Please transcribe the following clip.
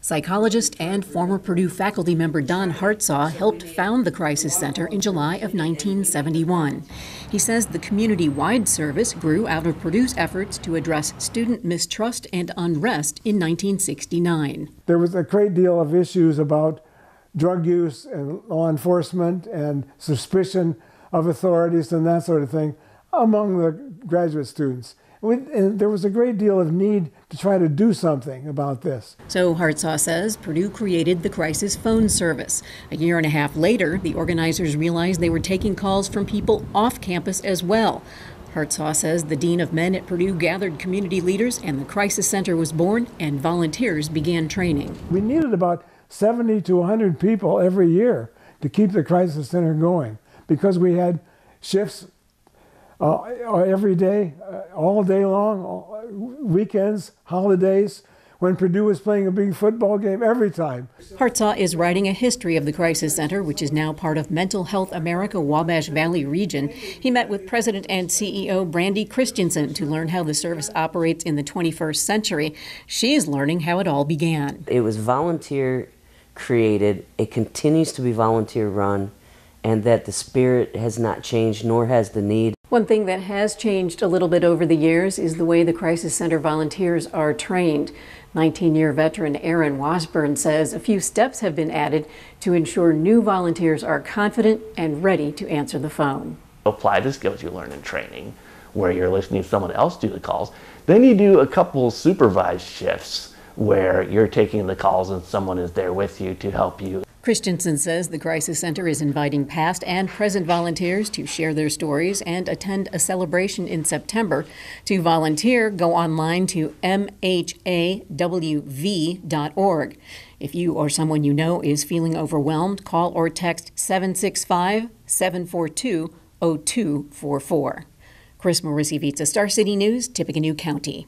Psychologist and former Purdue faculty member Don Hartsaw helped found the Crisis Center in July of 1971. He says the community-wide service grew out of Purdue's efforts to address student mistrust and unrest in 1969. There was a great deal of issues about drug use and law enforcement and suspicion of authorities and that sort of thing among the graduate students. And there was a great deal of need to try to do something about this. So Hartsaw says Purdue created the crisis phone service. A year and a half later, the organizers realized they were taking calls from people off campus as well. Hartsaw says the dean of men at Purdue gathered community leaders and the Crisis Center was born and volunteers began training. We needed about 70 to 100 people every year to keep the Crisis Center going because we had shifts every day, all day long, weekends, holidays, when Purdue was playing a big football game, every time. Hartsaw is writing a history of the Crisis Center, which is now part of Mental Health America Wabash Valley region. He met with President and CEO Brandy Christensen to learn how the service operates in the 21st century. She's learning how it all began. It was volunteer created, it continues to be volunteer run, and that the spirit has not changed, nor has the need. One thing that has changed a little bit over the years is the way the Crisis Center volunteers are trained. 19-year veteran Aaron Washburn says a few steps have been added to ensure new volunteers are confident and ready to answer the phone. Apply the skills you learn in training, where you're listening to someone else do the calls. Then you do a couple supervised shifts where you're taking the calls and someone is there with you to help you. Christensen says the Crisis Center is inviting past and present volunteers to share their stories and attend a celebration in September. To volunteer, go online to mhawv.org. If you or someone you know is feeling overwhelmed, call or text 765-742-0244. Chris Morisi-Vitza, Star City News, Tippecanoe County.